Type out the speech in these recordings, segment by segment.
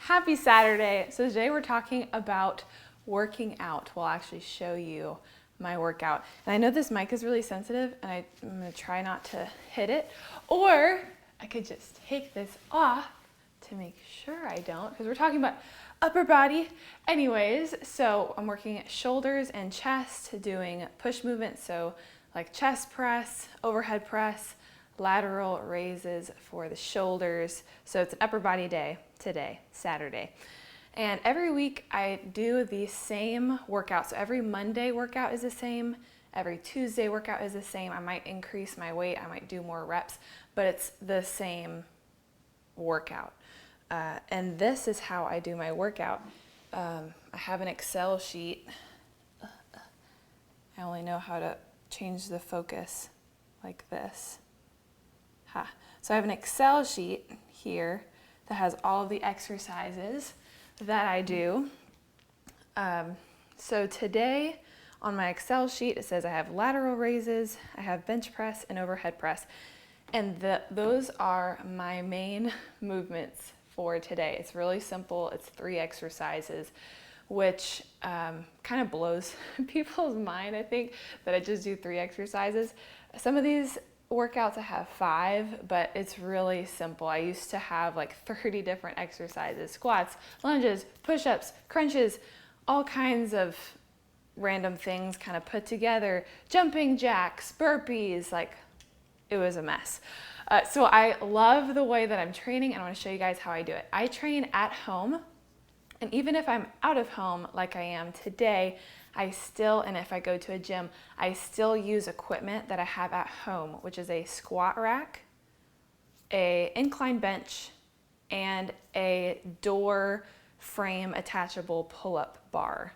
Happy Saturday. So today we're talking about working out. We'll actually show you my workout. And I know this mic is really sensitive and I'm gonna try not to hit it, or I could just take this off to make sure I don't, because we're talking about upper body. Anyways, so I'm working shoulders and chest, doing push movements, so like chest press, overhead press, lateral raises for the shoulders. So it's an upper body day today, Saturday. And every week I do the same workout. So every Monday workout is the same. Every Tuesday workout is the same. I might increase my weight. I might do more reps, but it's the same workout. And this is how I do my workout. I have an Excel sheet. I only know how to change the focus like this. So I have an Excel sheet here that has all of the exercises that I do. So today on my Excel sheet, it says I have lateral raises, I have bench press and overhead press. And those are my main movements for today. It's really simple. It's 3 exercises, which kind of blows people's mind, I think, that I just do 3 exercises. Some of these workouts I have 5, but it's really simple. I used to have like 30 different exercises: squats, lunges, push-ups, crunches, all kinds of random things kind of put together, jumping jacks, burpees, like it was a mess. So I love the way that I'm training, and I want to show you guys how I do it. I train at home, and even if I'm out of home like I am today, I still, and if I go to a gym, I still use equipment that I have at home, which is a squat rack, a incline bench, and a door frame attachable pull-up bar.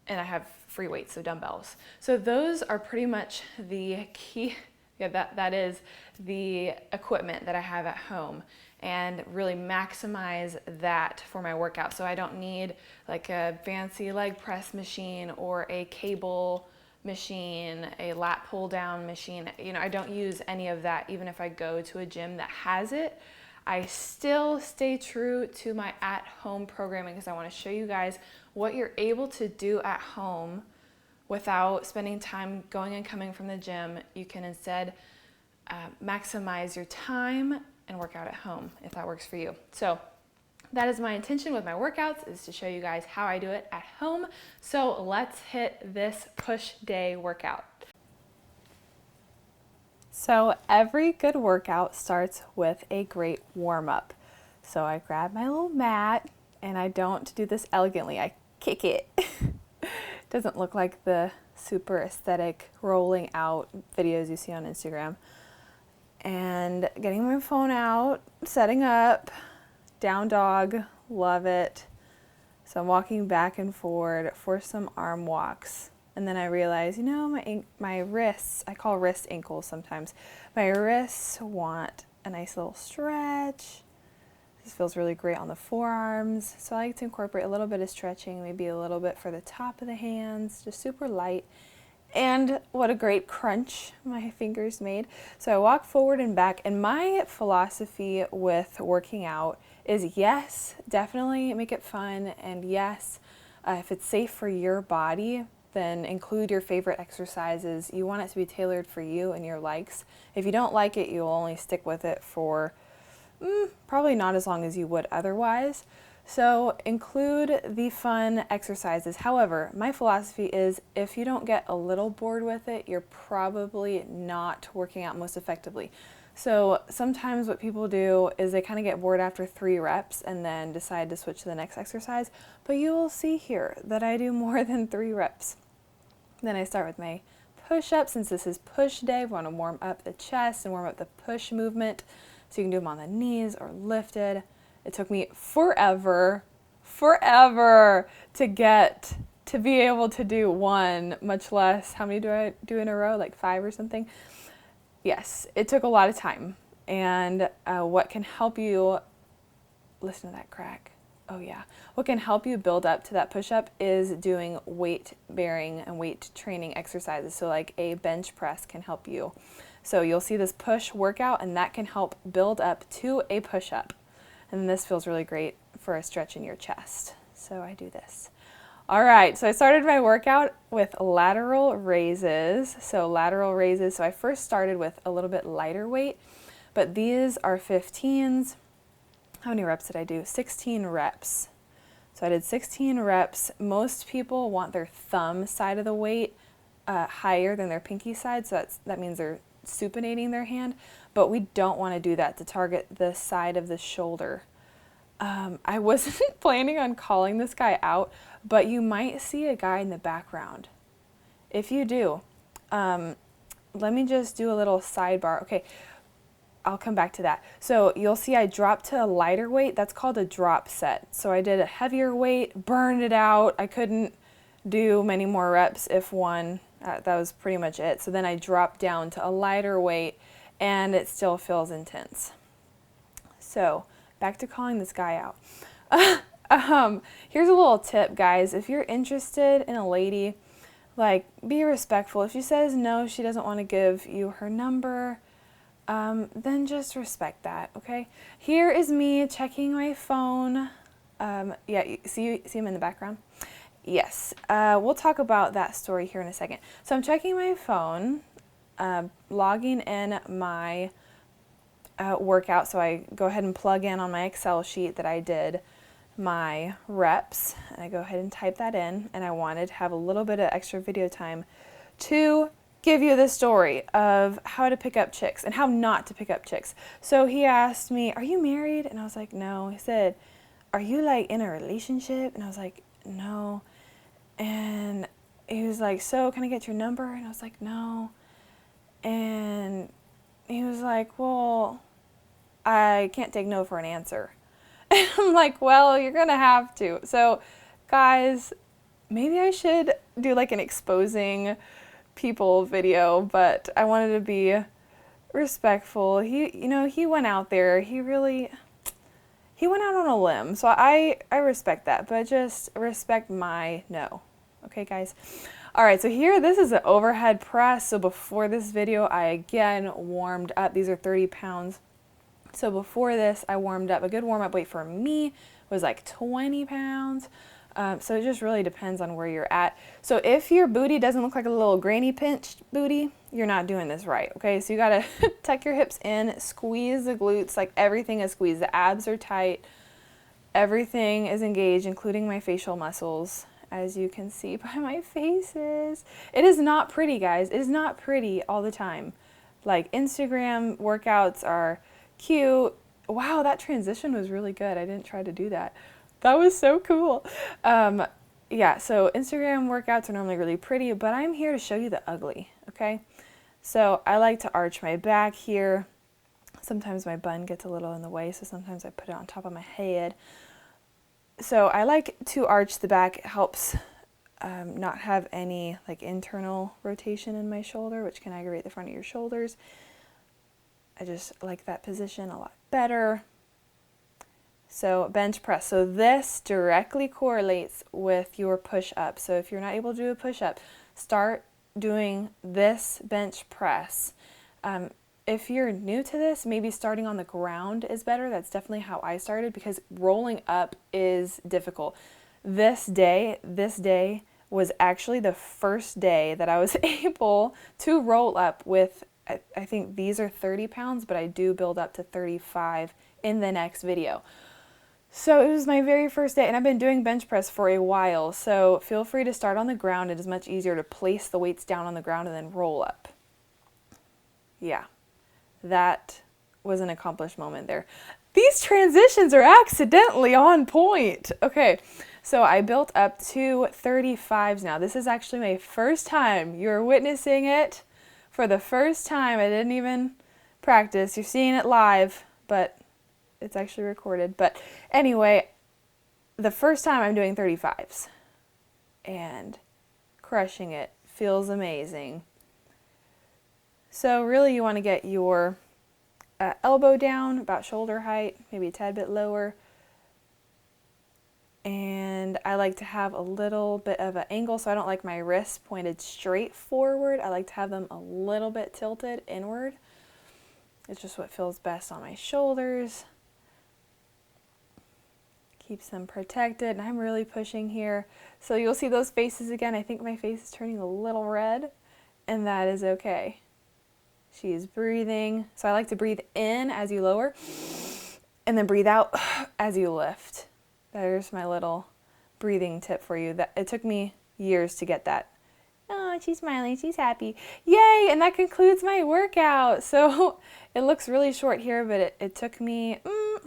And I have free weights, so dumbbells. So those are pretty much the key. That is the equipment that I have at home, and really maximize that for my workout. So I don't need like a fancy leg press machine or a cable machine, a lat pull down machine. You know, I don't use any of that. Even if I go to a gym that has it, I still stay true to my at-home programming, because I want to show you guys what you're able to do at home without spending time going and coming from the gym. You can instead maximize your time and work out at home if that works for you. So that is my intention with my workouts, is to show you guys how I do it at home. So let's hit this push day workout. So every good workout starts with a great warm-up. So I grab my little mat, and I don't do this elegantly. I kick it. Doesn't look like the super aesthetic rolling out videos you see on Instagram. And getting my phone out, setting up, down dog, love it. So I'm walking back and forward for some arm walks. And then I realize, you know, my wrists, I call wrist ankles sometimes, my wrists want a nice little stretch. This feels really great on the forearms. So I like to incorporate a little bit of stretching, maybe a little bit for the top of the hands, just super light. And what a great crunch my fingers made. So I walk forward and back, and my philosophy with working out is, yes, definitely make it fun, and yes, if it's safe for your body, then include your favorite exercises. You want it to be tailored for you and your likes. If you don't like it, you'll only stick with it for probably not as long as you would otherwise. So include the fun exercises. However, my philosophy is, if you don't get a little bored with it, you're probably not working out most effectively. So sometimes what people do is they kind of get bored after 3 reps and then decide to switch to the next exercise. But you will see here that I do more than 3 reps. Then I start with my push-ups. Since this is push day, we want to warm up the chest and warm up the push movement. So you can do them on the knees or lifted. It took me forever to get to be able to do 1, much less, how many do I do in a row? Like 5 or something. Yes, it took a lot of time. And what can help you, listen to that crack. Oh yeah. What can help you build up to that push-up is doing weight bearing and weight training exercises. So like a bench press can help you. So you'll see this push workout, and that can help build up to a push-up. And this feels really great for a stretch in your chest. So I do this. All right, so I started my workout with lateral raises. So I first started with a little bit lighter weight, but these are 15s. How many reps did I do? 16 reps. So I did 16 reps. Most people want their thumb side of the weight higher than their pinky side, so that means they're supinating their hand, but we don't want to do that to target the side of the shoulder. I wasn't planning on calling this guy out, but you might see a guy in the background. If you do, let me just do a little sidebar. Okay, I'll come back to that. So you'll see I dropped to a lighter weight. That's called a drop set. So I did a heavier weight, burned it out. I couldn't do many more reps if one. That was pretty much it. So then I dropped down to a lighter weight and it still feels intense. So back to calling this guy out. Here's a little tip, guys. If you're interested in a lady, like, be respectful. If she says no, she doesn't want to give you her number, then just respect that, okay? Here is me checking my phone. Yeah, see him in the background? Yes. We'll talk about that story here in a second. So I'm checking my phone, logging in my workout. So I go ahead and plug in on my Excel sheet that I did my reps, and I go ahead and type that in, and I wanted to have a little bit of extra video time to give you the story of how to pick up chicks and how not to pick up chicks. So he asked me, "Are you married?" And I was like, "No." He said, "Are you like in a relationship?" And I was like, "No." And he was like, "So can I get your number?" And I was like, "No." And he was like, "Well, I can't take no for an answer." And I'm like, "Well, you're gonna have to." So guys, maybe I should do like an exposing people video, but I wanted to be respectful. He went out there. He went out on a limb. So I respect that, but just respect my no. Okay, guys? All right, so here, this is an overhead press. So before this video, I again warmed up. These are 30 pounds. So before this, I warmed up. A good warm-up weight for me was like 20 pounds. So it just really depends on where you're at. So if your booty doesn't look like a little granny pinched booty, you're not doing this right, okay? So you gotta tuck your hips in, squeeze the glutes, like everything is squeezed. The abs are tight. Everything is engaged, including my facial muscles, as you can see by my faces. It is not pretty, guys. It is not pretty all the time. Like, Instagram workouts are cute. Wow, that transition was really good. I didn't try to do that. That was so cool. Yeah, so Instagram workouts are normally really pretty, but I'm here to show you the ugly, okay? So I like to arch my back here. Sometimes my bun gets a little in the way, so sometimes I put it on top of my head. So I like to arch the back. It helps not have any like internal rotation in my shoulder, which can aggravate the front of your shoulders. I just like that position a lot better. So bench press. So this directly correlates with your push-up. So if you're not able to do a push-up, start doing this bench press. If you're new to this, maybe starting on the ground is better. That's definitely how I started, because rolling up is difficult. This day was actually the first day that I was able to roll up with, I think these are 30 pounds, but I do build up to 35 in the next video. So it was my very first day, and I've been doing bench press for a while, so feel free to start on the ground. It is much easier to place the weights down on the ground and then roll up. Yeah, that was an accomplished moment there. These transitions are accidentally on point. Okay, so I built up to 35s now. This is actually my first time. You're witnessing it for the first time. I didn't even practice. You're seeing it live, but it's actually recorded. But anyway, the first time I'm doing 35s and crushing it. Feels amazing. So really you want to get your elbow down about shoulder height, maybe a tad bit lower. And I like to have a little bit of an angle, so I don't like my wrists pointed straight forward. I like to have them a little bit tilted inward. It's just what feels best on my shoulders. Keeps them protected, and I'm really pushing here. So you'll see those faces again. I think my face is turning a little red, and that is okay. She is breathing. So I like to breathe in as you lower, and then breathe out as you lift. There's my little breathing tip for you. That it took me years to get that. Oh, she's smiling, she's happy. Yay, and that concludes my workout. So it looks really short here, but it took me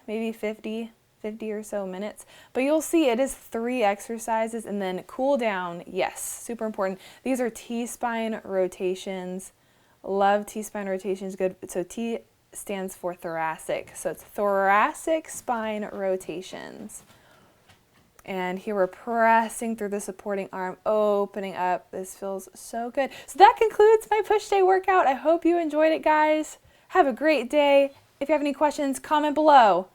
maybe 50 or so minutes. But you'll see it is 3 exercises, and then cool down. Yes, super important. These are T-spine rotations. Love T-spine rotations, good. So T stands for thoracic. So it's thoracic spine rotations. And here we're pressing through the supporting arm, opening up. This feels so good. So that concludes my push day workout. I hope you enjoyed it, guys. Have a great day. If you have any questions, comment below.